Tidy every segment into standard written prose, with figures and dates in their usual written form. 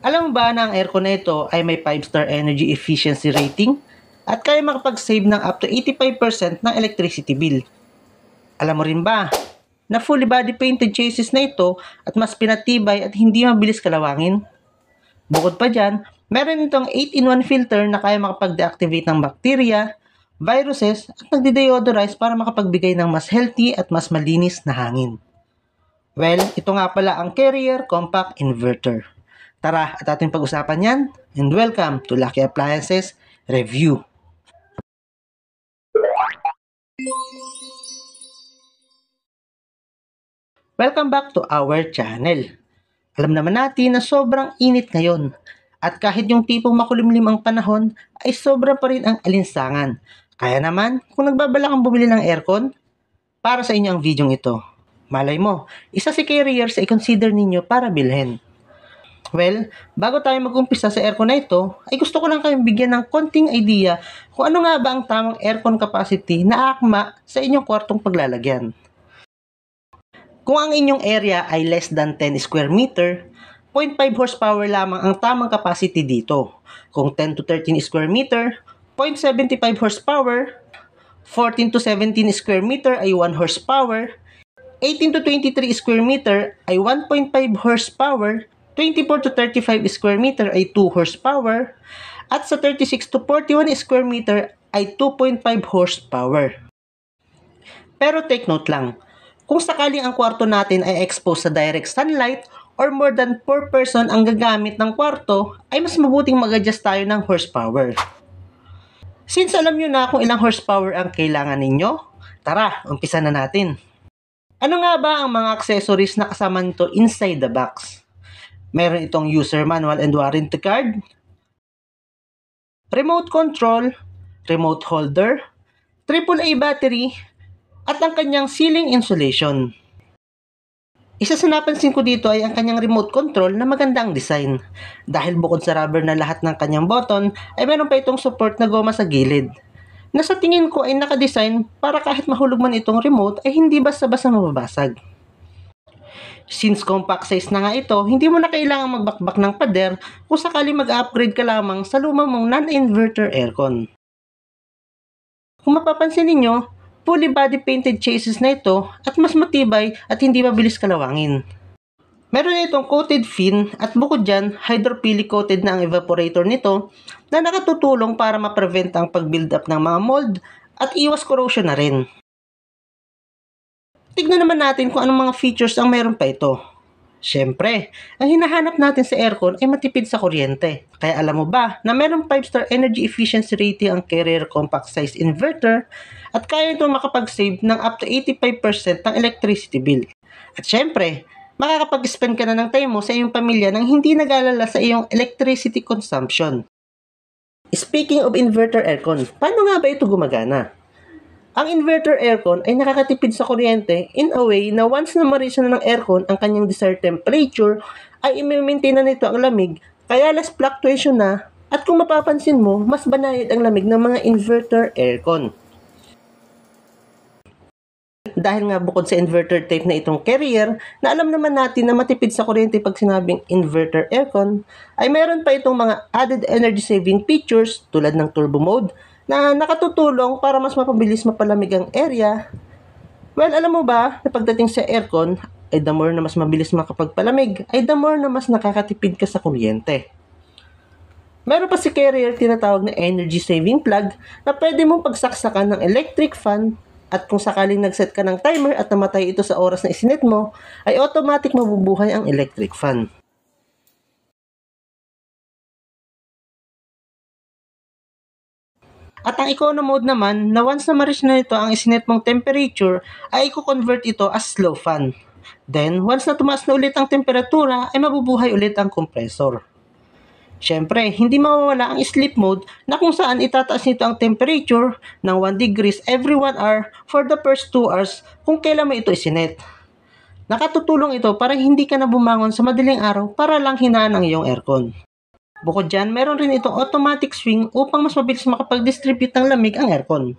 Alam mo ba na ang aircon na ito ay may 5-star energy efficiency rating at kaya makapag-save ng up to 85% ng electricity bill? Alam mo rin ba na fully body painted chassis na ito at mas pinatibay at hindi mabilis kalawangin? Bukod pa dyan, meron itong 8-in-1 filter na kaya makapag-deactivate ng bacteria, viruses at nagde-deodorize para makapagbigay ng mas healthy at mas malinis na hangin. Well, ito nga pala ang Carrier Compact Inverter. Tara at ating pag-usapan yan, and welcome to Lucky Appliances Review. Welcome back to our channel. Alam naman natin na sobrang init ngayon at kahit yung tipong makulimlim ang panahon ay sobra pa rin ang alinsangan. Kaya naman, kung nagbabalak kang bumili ng aircon, para sa inyo ang videong ito. Malay mo, isa si Carrier sa i-consider ninyo para bilhin. Well, bago tayo mag-umpisa sa aircon na ito, ay gusto ko lang kayong bigyan ng konting idea kung ano nga ba ang tamang aircon capacity na aakma sa inyong kwartong paglalagyan. Kung ang inyong area ay less than 10 square meter, 0.5 horsepower lamang ang tamang capacity dito. Kung 10 to 13 square meter, 0.75 horsepower, 14 to 17 square meter ay 1 horsepower, 18 to 23 square meter ay 1.5 horsepower, 24 to 35 square meter ay 2 horsepower, at sa 36 to 41 square meter ay 2.5 horsepower. Pero take note lang, kung sakaling ang kwarto natin ay exposed sa direct sunlight or more than 4 person ang gagamit ng kwarto, ay mas mabuting mag-adjust tayo ng horsepower. Since alam nyo na kung ilang horsepower ang kailangan ninyo, tara, umpisa na natin. Ano nga ba ang mga accessories na kasama nito inside the box? Meron itong user manual and warranty card, remote control, remote holder, AAA battery, at ang kanyang ceiling insulation. Isa sa napansin ko dito ay ang kanyang remote control na magandang design. Dahil bukod sa rubber na lahat ng kanyang button, ay meron pa itong support na goma sa gilid. Na sa tingin ko ay nakadesign para kahit mahulog man itong remote ay hindi basta-basta mababasag. Since compact size na nga ito, hindi mo na kailangang magbakbak ng pader kung sakali mag-upgrade ka lamang sa lumang mong non-inverter aircon. Kung mapapansin ninyo, fully body painted chassis na ito at mas matibay at hindi mabilis kalawangin. Meron itong coated fin at bukod dyan, hydrophilic coated na ang evaporator nito na nakatutulong para ma-prevent ang pag-build up ng mga mold at iwas corrosion na rin. Tignan naman natin kung anong mga features ang meron pa ito. Siyempre, ang hinahanap natin sa aircon ay matipid sa kuryente. Kaya alam mo ba na meron 5-star energy efficiency rating ang Carrier Compact Size Inverter at kaya ito makapag-save ng up to 85% ng electricity bill. At siyempre, makakapag-spend ka na ng time mo sa iyong pamilya nang hindi nag-alala sa iyong electricity consumption. Speaking of inverter aircon, paano nga ba ito gumagana? Ang inverter aircon ay nakakatipid sa kuryente in a way na once na ma-reach na ng aircon ang kanyang desired temperature, ay i-maintain na nito ang lamig, kaya less fluctuation na, at kung mapapansin mo, mas banayad ang lamig ng mga inverter aircon. Dahil nga bukod sa inverter type na itong Carrier, na alam naman natin na matipid sa kuryente pag sinabing inverter aircon, ay meron pa itong mga added energy saving features tulad ng turbo mode, na nakatutulong para mas mapabilis mapalamig ang area. Well, alam mo ba na pagdating sa aircon, ay the more na mas mabilis makapagpalamig, ay the more na mas nakakatipid ka sa kuryente. Meron pa si Carrier tinatawag na energy saving plug na pwede mong pagsaksakan ng electric fan at kung sakaling nagset ka ng timer at namatay ito sa oras na isinet mo, ay automatic mabubuhay ang electric fan. At ang econo mode naman, na once na ma-reach na nito ang isinet mong temperature, ay i-convert ito as slow fan. Then, once na tumaas na ulit ang temperatura, ay mabubuhay ulit ang compressor. Siyempre, hindi mawawala ang sleep mode na kung saan itataas nito ang temperature ng 1 degrees every 1 hour for the first 2 hours kung kailan mo ito isinet. Nakatutulong ito para hindi ka na bumangon sa madaling araw para lang hinaan ang iyong aircon. Bukod dyan, meron rin itong automatic swing upang mas mabilis makapag-distribute ng lamig ang aircon.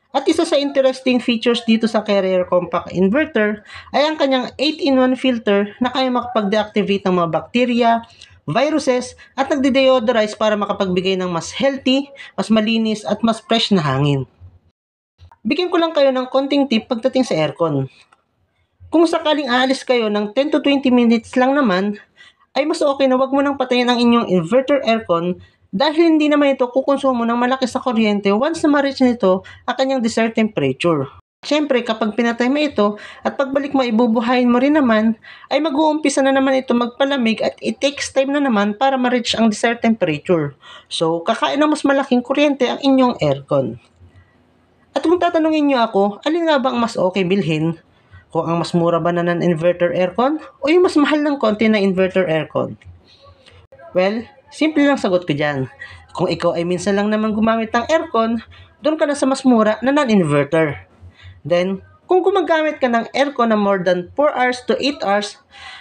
At isa sa interesting features dito sa Carrier Compact Inverter ay ang kanyang 8-in-1 filter na kaya makapag-deactivate ng mga bacteria, viruses, at nagde-deodorize para makapagbigay ng mas healthy, mas malinis, at mas fresh na hangin. Bigyan ko lang kayo ng konting tip pagdating sa aircon. Kung sakaling aalis kayo ng 10 to 20 minutes lang naman, ay mas okay na wag mo nang patayin ang inyong inverter aircon dahil hindi naman ito kukonsumo ng malaki sa kuryente once na ma-reach nito ang kanyang desired temperature. Siyempre, kapag pinatay mo ito at pagbalik mo ibubuhayin mo rin naman, ay mag-uumpisa na naman ito magpalamig at it takes time na naman para ma-reach ang desired temperature. So, kakain ng mas malaking kuryente ang inyong aircon. At kung tatanungin niyo ako, alin nga ba ang mas okay bilhin? Kung ang mas mura ba na ng inverter aircon o yung mas mahal ng konti na inverter aircon? Well, simple lang sagot ko dyan. Kung ikaw ay minsan lang naman gumamit ng aircon, doon ka na sa mas mura na non-inverter. Then, kung gumagamit ka ng aircon na more than 4 hours to 8 hours,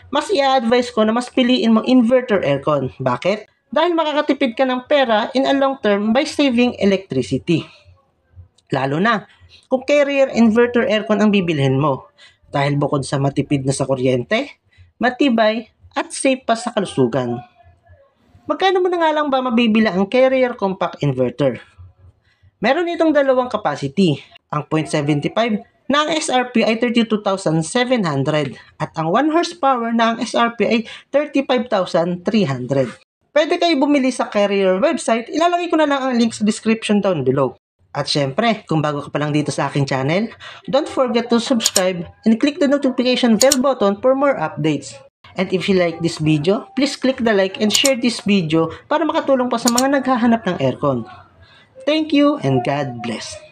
mas i-advise ko na mas piliin mo inverter aircon. Bakit? Dahil makakatipid ka ng pera in a long term by saving electricity. Lalo na, kung Carrier inverter aircon ang bibilhin mo. Dahil bukod sa matipid na sa kuryente, matibay at safe pa sa kalusugan. Magkano mo na nga lang ba mabibila ang Carrier Compact Inverter? Meron itong dalawang capacity, ang 0.75 na ang SRP ay 32,700 at ang 1 horsepower na ang SRP ay 35,300. Pwede kayo bumili sa Carrier website, ilalagay ko na lang ang link sa description down below. At syempre, kung bago ka pa lang dito sa aking channel, don't forget to subscribe and click the notification bell button for more updates. And if you like this video, please click the like and share this video para makatulong pa sa mga naghahanap ng aircon. Thank you and God bless.